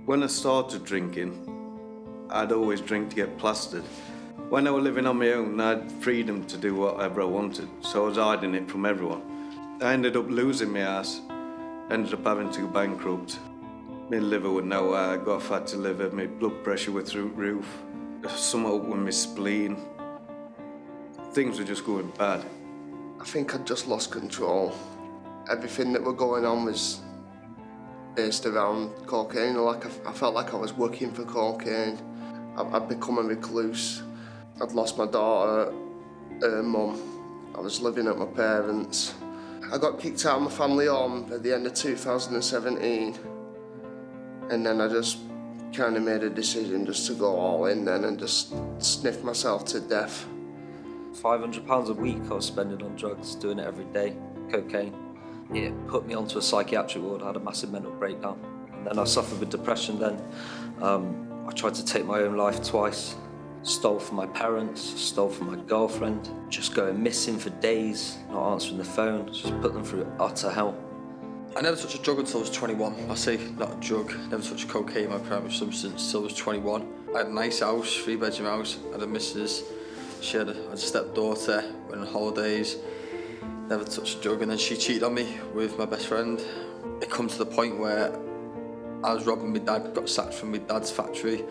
When I started drinking, I'd always drink to get plastered. When I was living on my own, I had freedom to do whatever I wanted, so I was hiding it from everyone. I ended up losing my ass, ended up having to go bankrupt. My liver would nowhere, I got fatty liver, my blood pressure was through the roof, something with my spleen. Things were just going bad. I think I'd just lost control. Everything that were going on was based around cocaine. I felt like I was working for cocaine. I'd become a recluse. I'd lost my daughter, her mum. I was living at my parents'. I got kicked out of my family home at the end of 2017. And then I just kind of made a decision just to go all in then and just sniff myself to death. £500 a week I was spending on drugs, doing it every day, cocaine. It put me onto a psychiatric ward. I had a massive mental breakdown. And then I suffered with depression then. I tried to take my own life twice. Stole from my parents, stole from my girlfriend. Just going missing for days, not answering the phone. Just put them through utter hell. I never touched a drug until I was 21. I say not a drug, never touched cocaine, my primary substance, until I was 21. I had a nice house, 3-bedroom house. I had a missus. She had a stepdaughter, went on holidays. Never touched a drug, and then she cheated on me with my best friend. It come to the point where I was robbing my dad, got sacked from my dad's factory,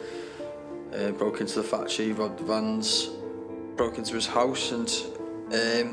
broke into the factory, robbed the vans, broke into his house, and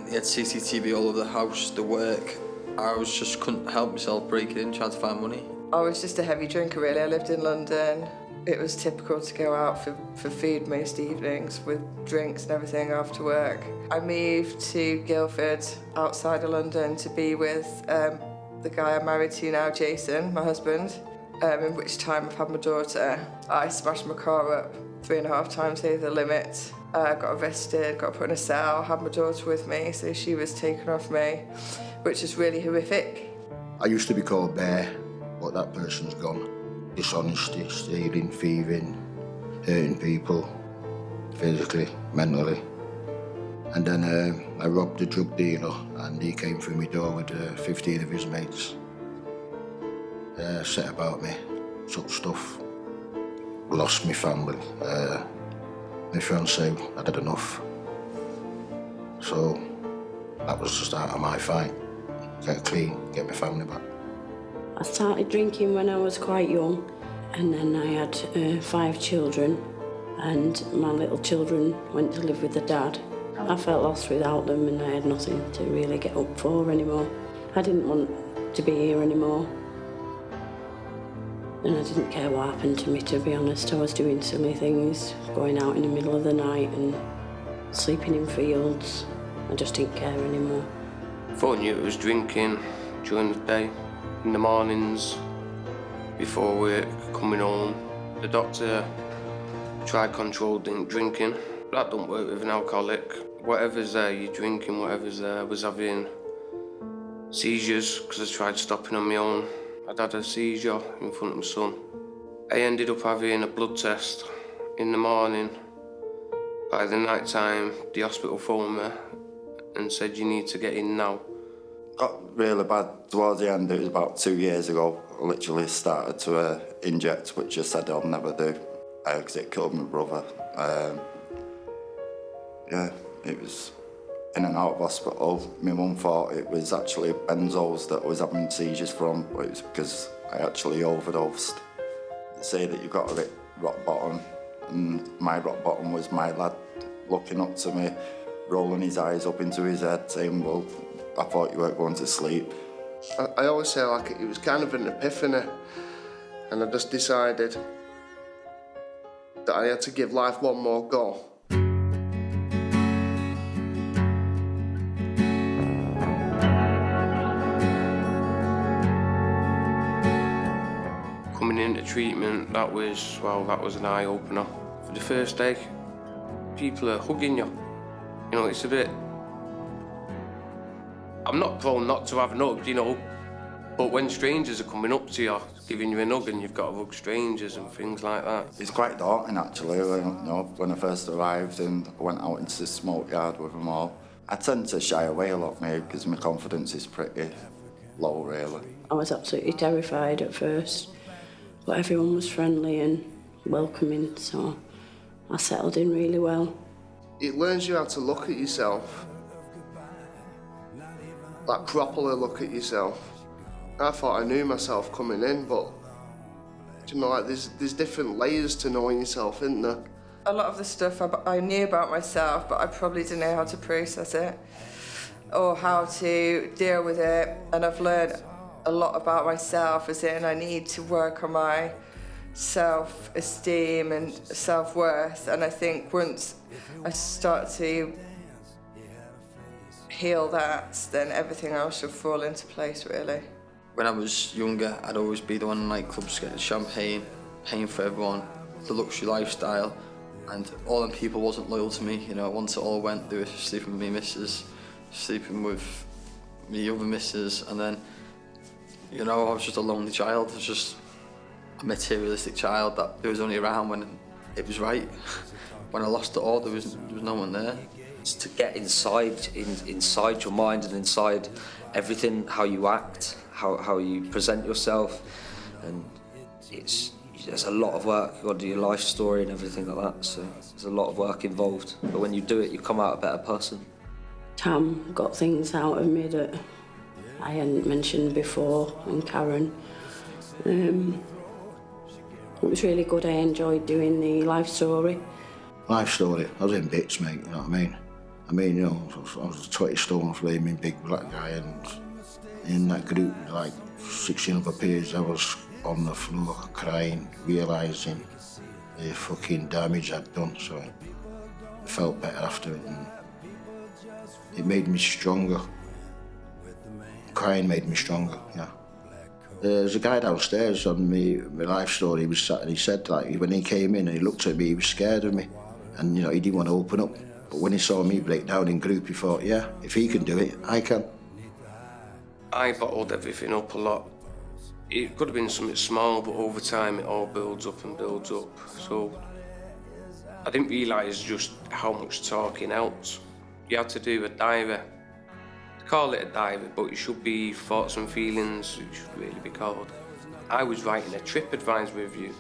he had CCTV all over the house, the work. I just couldn't help myself breaking in, trying to find money. I was just a heavy drinker really. I lived in London. It was typical to go out for food most evenings with drinks and everything after work. I moved to Guildford outside of London to be with the guy I'm married to now, Jason, my husband, in which time I've had my daughter. I smashed my car up 3.5 times over the limit. Got arrested, got put in a cell, had my daughter with me, so she was taken off me, which is really horrific. I used to be called Bear, but that person's gone. Dishonesty, stealing, thieving, hurting people, physically, mentally. And then I robbed a drug dealer and he came through my door with 15 of his mates. Set about me, took stuff, lost my family. My fiancée had had enough. So that was the start of my fight. Get clean, get my family back. I started drinking when I was quite young, and then I had 5 children, and my little children went to live with the dad. I felt lost without them, and I had nothing to really get up for anymore. I didn't want to be here anymore, and I didn't care what happened to me, to be honest. I was doing silly things, going out in the middle of the night and sleeping in fields. I just didn't care anymore. Before I knew it was drinking during the day. In the mornings, before work, coming home. The doctor tried controlled drinking. That don't work with an alcoholic. Whatever's there, you're drinking, whatever's there. I was having seizures because I tried stopping on my own. I'd had a seizure in front of my son. I ended up having a blood test in the morning. By the night time, the hospital phoned me and said, you need to get in now. Got really bad towards the end. It was about 2 years ago. I literally started to inject, which I said I'll never do, because it killed my brother. It was in and out of hospital. My mum thought it was actually benzos that I was having seizures from, but it was because I actually overdosed. They say that you've got to hit rock bottom, and my rock bottom was my lad looking up to me, rolling his eyes up into his head, saying, well, I thought you weren't going to sleep. I always say like it was kind of an epiphany, and I just decided that I had to give life one more go. Coming into treatment, that was an eye-opener. For the first day, people are hugging you. You know, it's a bit... I'm not prone not to have an hug, you know, but when strangers are coming up to you, giving you a hug and you've got to hug strangers and things like that. It's quite daunting, actually, when I first arrived and I went out into the smoke yard with them all. I tend to shy away a lot, maybe, because my confidence is pretty low, really. I was absolutely terrified at first. but everyone was friendly and welcoming, so I settled in really well. It learns you how to look at yourself, like properly look at yourself. I thought I knew myself coming in, but you know, like there's different layers to knowing yourself, isn't there? A lot of the stuff I knew about myself, but I probably didn't know how to process it or how to deal with it. And I've learned a lot about myself, as in I need to work on my self-esteem and self-worth. And I think once I start to heal that, then everything else should fall into place, really. When I was younger, I'd always be the one in nightclubs getting champagne, paying for everyone, the luxury lifestyle, and all them people wasn't loyal to me. You know, once it all went, they were sleeping with me missus, sleeping with me other missus, and then, you know, I was just a lonely child. I was just a materialistic child that was only around when it was right. When I lost it all, there was no one there. It's to get inside your mind and inside everything, how you act, how you present yourself, and there's a lot of work. You've got to do your life story and everything like that, so there's a lot of work involved. But when you do it, you come out a better person. Tam got things out of me that I hadn't mentioned before, and Karen. It was really good. I enjoyed doing the life story. Life story, I was in bits, mate, you know what I mean? You know, I was a 20 stone flaming big black guy, and in that group, like 16 other peers, I was on the floor crying, realising the fucking damage I'd done, so I felt better after it, and it made me stronger. Crying made me stronger, yeah. There's a guy downstairs on my life story. He was sat and he said, like, when he came in and he looked at me, he was scared of me, and you know, he didn't want to open up. But when he saw me break down in group, he thought, yeah, if he can do it, I can. I bottled everything up a lot. It could have been something small, but over time it all builds up and builds up. So I didn't realise just how much talking out. You had to do a diary. Call it a diary, but it should be thoughts and feelings, it should really be called. I was writing a trip advisory review.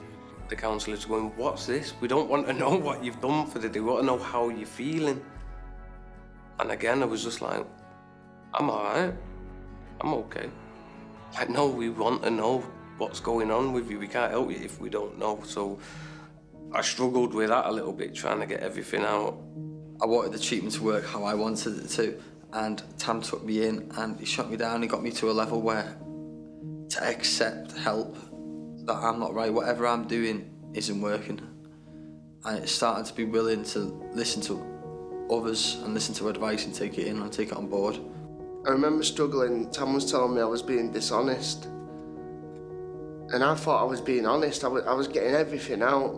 The counsellors going, what's this? We don't want to know what you've done for the day, we want to know how you're feeling. And again, I was just like, I'm alright, I'm okay. Like, no, we want to know what's going on with you, we can't help you if we don't know. So I struggled with that a little bit, trying to get everything out. I wanted the treatment to work how I wanted it to, and Tam took me in and he shut me down. He got me to a level where to accept help, that I'm not right, whatever I'm doing isn't working. And it started to be willing to listen to others and listen to advice and take it in and take it on board. I remember struggling. Tam was telling me I was being dishonest, and I thought I was being honest. I was getting everything out.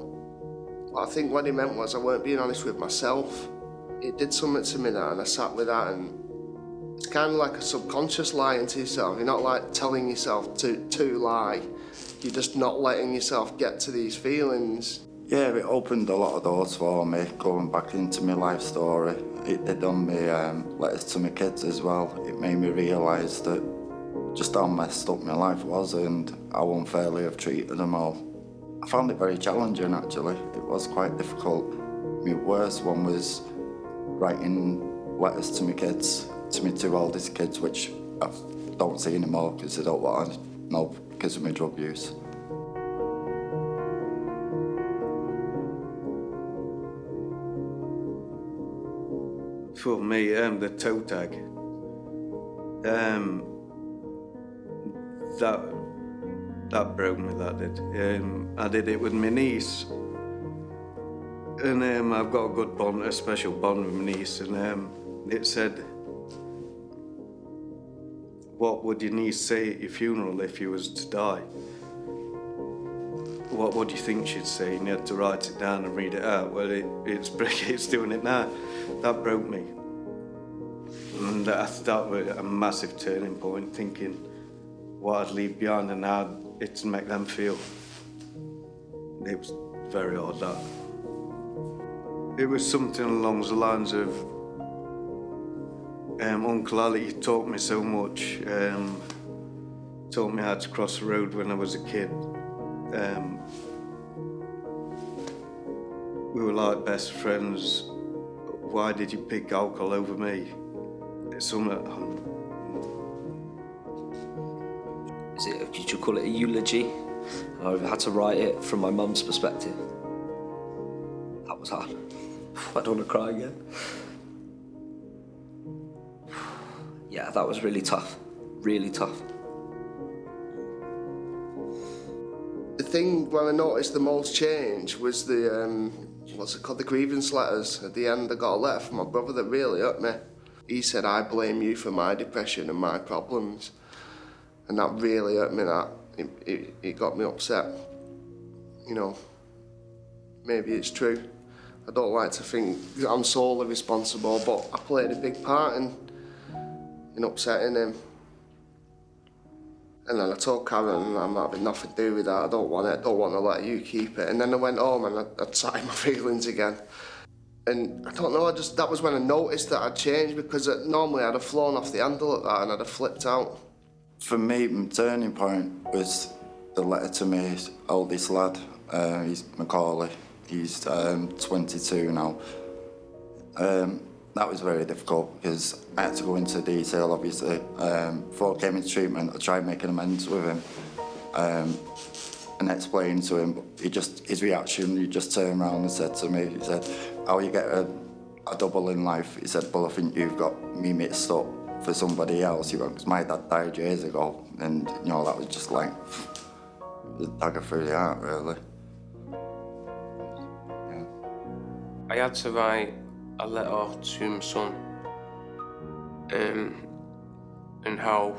But I think what he meant was I weren't being honest with myself. It did something to me that, and I sat with that, and it's kind of like a subconscious lying to yourself. You're not like telling yourself to lie. You're just not letting yourself get to these feelings. Yeah, it opened a lot of doors for me, going back into my life story. It did on me letters to my kids as well. It made me realise that just how messed up my life was and how unfairly I've treated them all. I found it very challenging, actually. It was quite difficult. My worst one was writing letters to my kids, to my two oldest kids, which I don't see anymore because they don't want to know because of my drug use. For me, the toe tag, that broke me, that did. I did it with my niece, and I've got a good bond, a special bond with my niece, and it said, what would your niece say at your funeral if you was to die? What would you think she'd say? And you had to write it down and read it out. Well, it's doing it now. That broke me. And that was a massive turning point, thinking what I'd leave behind and how it'd make them feel. It was very hard, that. It was something along the lines of, Uncle Ali taught me so much, taught me how to cross the road when I was a kid. We were like best friends. Why did you pick alcohol over me? It's something. Did you call it a eulogy? I had to write it from my mum's perspective. That was hard. I don't want to cry again. Yeah, that was really tough. Really tough. The thing where I noticed the most change was the, what's it called, the grievance letters. At the end, I got a letter from my brother that really hurt me. He said, "I blame you for my depression and my problems." And that really hurt me, that. It got me upset. You know, maybe it's true. I don't like to think that I'm solely responsible, but I played a big part in upsetting him. And then I told Karen, I'm having nothing to do with that, I don't want it, I don't want to let you keep it. And then I went home and I sat in my feelings again. And I don't know, that was when I noticed that I'd changed, because normally I'd have flown off the handle at that and I'd have flipped out. For me, my turning point was the letter to my oldest lad. He's Macaulay. He's 22 now. That was very difficult because I had to go into detail, obviously. Before I came into treatment, I tried making amends with him and explaining to him, but his reaction, he just turned around and said to me, he said, "How you get a double in life?" He said, "Well, I think you've got me mixed up for somebody else." He went, "'Cause my dad died years ago," and that was just like a dagger through the heart, really. Yeah. I had to write a letter to my son, and how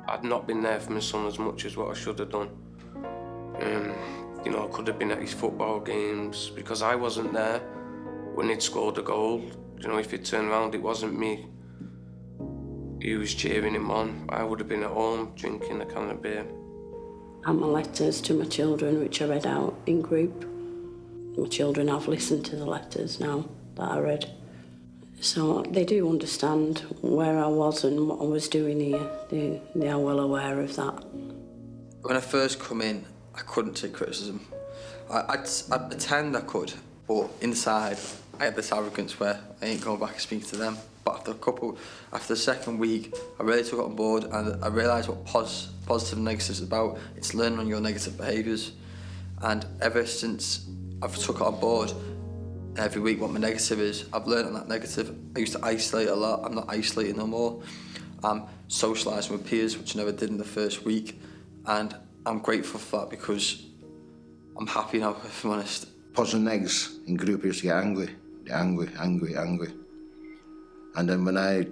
I'd not been there for my son as much as what I should have done. I could have been at his football games because I wasn't there when he'd scored a goal. If he'd turned around, it wasn't me who was cheering him on. I would have been at home drinking a can of beer. And my letters to my children, which I read out in group. My children have listened to the letters now that I read. So they do understand where I was and what I was doing here. They are well aware of that. When I first come in, I couldn't take criticism. I'd pretend I could, but inside I had this arrogance where I ain't going back and speak to them. But after the second week, I really took it on board and I realised what positive and negative is about. It's learning on your negative behaviours. And ever since I've took it on board, every week what my negative is, I've learned on that negative. I used to isolate a lot, I'm not isolating no more. I'm socialising with peers, which I never did in the first week. And I'm grateful for that because I'm happy now, if I'm honest. Positive negs in group used to get angry. Angry. And then when I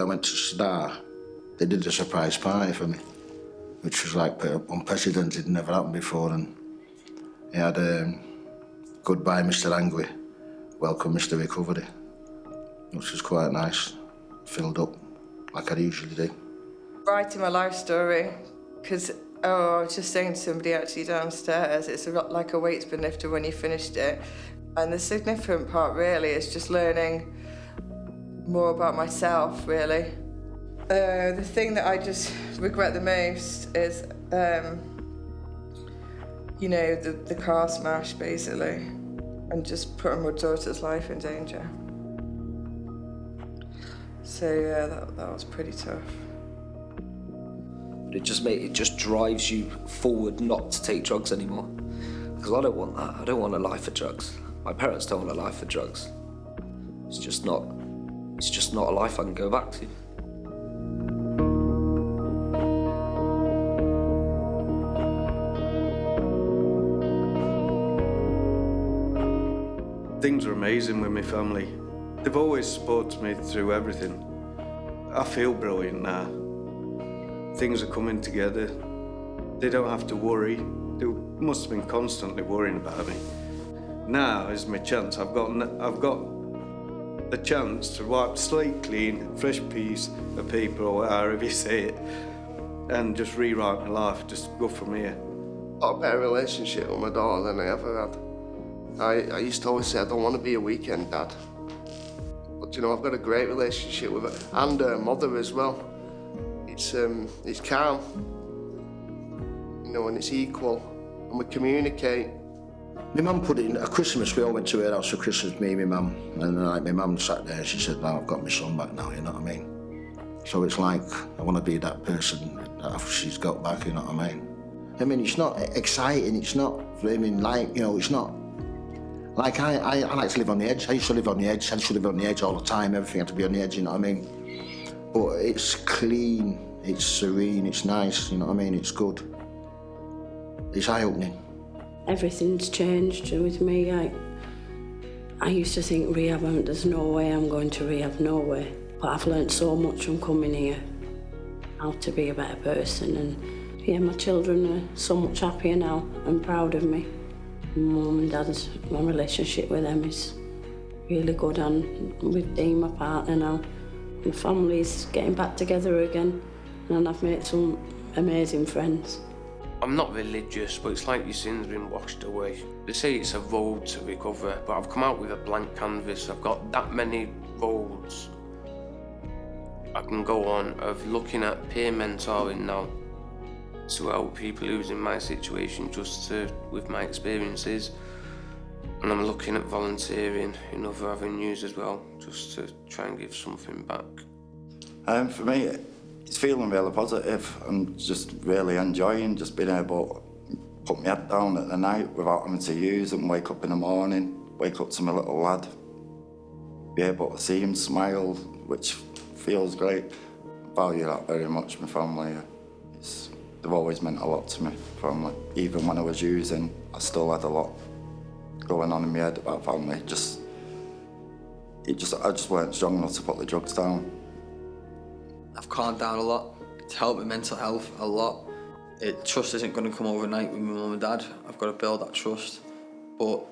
went to Star, they did a surprise party for me, which was like unprecedented, never happened before. And it had goodbye, Mr. Angry, welcome, Mr. Recovery, which was quite nice, filled up like I usually do. Writing my life story, because I was just saying to somebody actually downstairs, it's like a weight's been lifted when you finished it. And the significant part really is just learning more about myself, really. The thing that I just regret the most is, the car smash, basically, and just putting my daughter's life in danger. So yeah, that was pretty tough. But it just drives you forward not to take drugs anymore. Because I don't want that. I don't want a life for drugs. My parents don't want a life for drugs. It's just not a life I can go back to. Things are amazing with my family. They've always supported me through everything. I feel brilliant now. Things are coming together. They don't have to worry. They must have been constantly worrying about me. Now is my chance. I've got a chance to wipe the slate clean, fresh piece of paper or however you say it, and just rewrite my life, just go from here. I've got a better relationship with my daughter than I ever had. I used to always say I don't want to be a weekend dad. But I've got a great relationship with her and her mother as well. It's calm, and it's equal. and we communicate. My mum put it in, at Christmas, we all went to her house for Christmas, me and my mum. And like my mum sat there, she said, "Now I've got my son back now," you know what I mean? So it's like, I want to be that person after she's got back, you know what I mean? I mean, it's not exciting, it's not flaming like, you know, it's not... Like, I like to live on the edge. I used to live on the edge. I used to live on the edge all the time. Everything had to be on the edge, you know what I mean? But it's clean, it's serene, it's nice, you know what I mean? It's good. It's eye-opening. Everything's changed with me. I used to think rehab, there's no way I'm going to rehab, no way. But I've learnt so much from coming here, how to be a better person. And yeah, my children are so much happier now and proud of me. Mum and Dad's, my relationship with them is really good, and with Dean, my partner now, my family's getting back together again, and I've made some amazing friends. I'm not religious, but it's like your sin's been washed away. They say it's a road to recover, but I've come out with a blank canvas. I've got that many roads I can go on of looking at peer mentoring now to help people who's in my situation, with my experiences. And I'm looking at volunteering in other avenues as well, just to try and give something back. For me, it's feeling really positive. I'm just really enjoying just being able to put my head down at the night without having to use and wake up in the morning, wake up to my little lad, be able to see him smile, which feels great. I value that very much, my family. They've always meant a lot to me, family. Even when I was using, I still had a lot going on in my head about family. I just weren't strong enough to put the drugs down. I've calmed down a lot. It's helped my mental health a lot. Trust isn't going to come overnight with my mum and dad. I've got to build that trust. But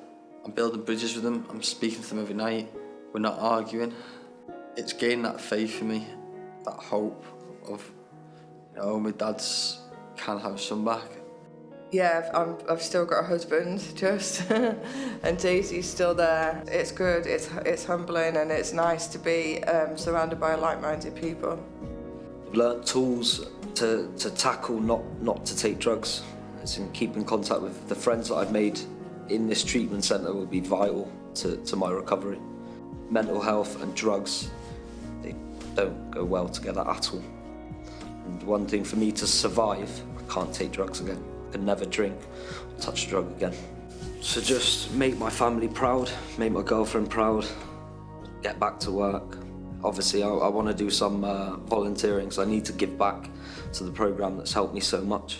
I'm building bridges with them. I'm speaking to them every night. We're not arguing. It's gained that faith for me, that hope of, you know, my dad's can have his son back. Yeah, I've still got a husband, just, and Daisy's still there. It's good, it's humbling, and it's nice to be surrounded by like-minded people. I've learnt tools to tackle not to take drugs. As in keep in contact with the friends that I've made in this treatment centre will be vital to my recovery. Mental health and drugs, they don't go well together at all. And one thing for me to survive, I can't take drugs again. I can never drink or touch a drug again. So just make my family proud, make my girlfriend proud, get back to work. Obviously, I want to do some volunteering, so I need to give back to the programme that's helped me so much.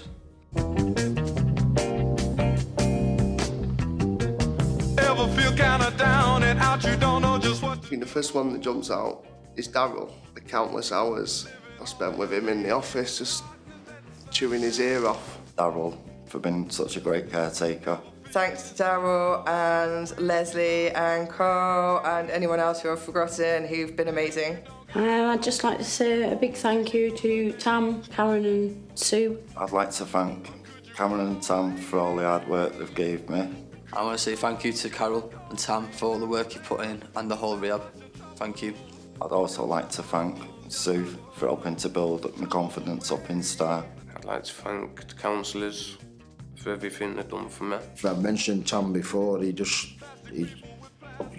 Ever feel kinda down and out, you don't know just what. I think the first one that jumps out is Daryl. The countless hours I spent with him in the office, just chewing his ear off. Daryl, for being such a great caretaker. Thanks to Daryl and Leslie and Carl and anyone else who I've forgotten who've been amazing. I'd just like to say a big thank you to Tam, Karen and Sue. I'd like to thank Cameron and Tam for all the hard work they've gave me. I want to say thank you to Carol and Tam for all the work you put in and the whole rehab. Thank you. I'd also like to thank Sue for helping to build my confidence up in Star. I'd like to thank the counsellors for everything they've done for me. I've mentioned Tom before, he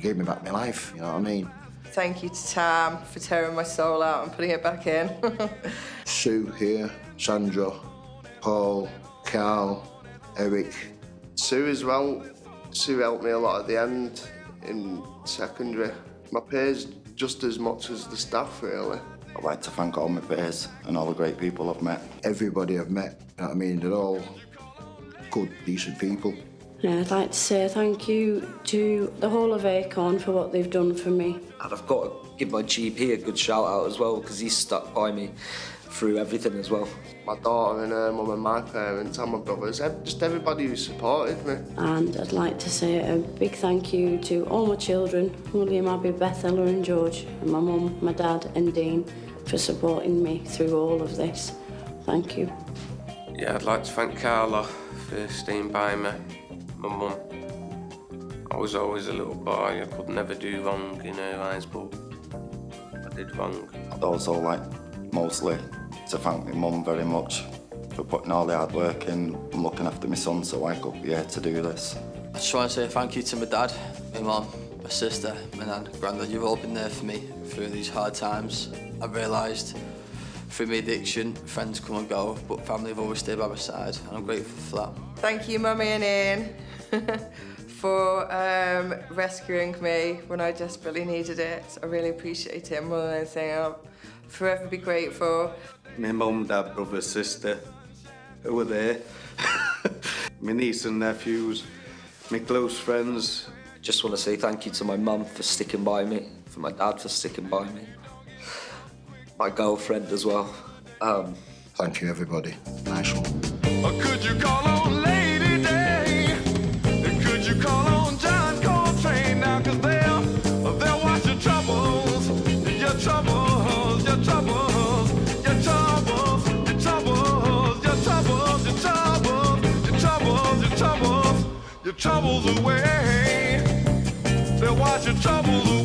gave me back my life, you know what I mean? Thank you to Tam for tearing my soul out and putting it back in. Sue here, Sandra, Paul, Carl, Eric. Sue as well. Sue helped me a lot at the end in secondary. My peers just as much as the staff, really. I'd like to thank all my peers and all the great people I've met. Everybody I've met, you know what I mean? They're all good, decent people. Yeah, I'd like to say thank you to the whole of Acorn for what they've done for me. And I've got to give my GP a good shout out as well, because he's stuck by me through everything as well. My daughter and her mum and my parents and my brothers, just everybody who supported me. And I'd like to say a big thank you to all my children, William, Abby, Beth, Ella and George, and my mum, my dad and Dean for supporting me through all of this. Thank you. Yeah, I'd like to thank Carla for staying by me, my mum. I was always a little boy, I could never do wrong in her eyes, but I did wrong. I'd also like mostly to thank my mum very much for putting all the hard work in and looking after my son so I could be here to do this. I just want to say thank you to my dad, my mum, my sister, my nan, granddad. You've all been there for me through these hard times. I've realised through my addiction, friends come and go, but family have always stayed by my side, and I'm grateful for that. Thank you, Mummy and Ian, for rescuing me when I desperately needed it. I really appreciate it more than anything. I'll forever be grateful. My mum, dad, brother, sister, who were there. My niece and nephews, my close friends. Just want to say thank you to my mum for sticking by me, for my dad for sticking by me, my girlfriend as well. Thank you, everybody. Nice one. Could you call on Lady Day? Could you call on John Coltrane now? 'Cause they'll wash your troubles, your troubles, your troubles, your troubles, your troubles, your troubles, your troubles, your troubles, your troubles, your troubles away. They'll wash your troubles away.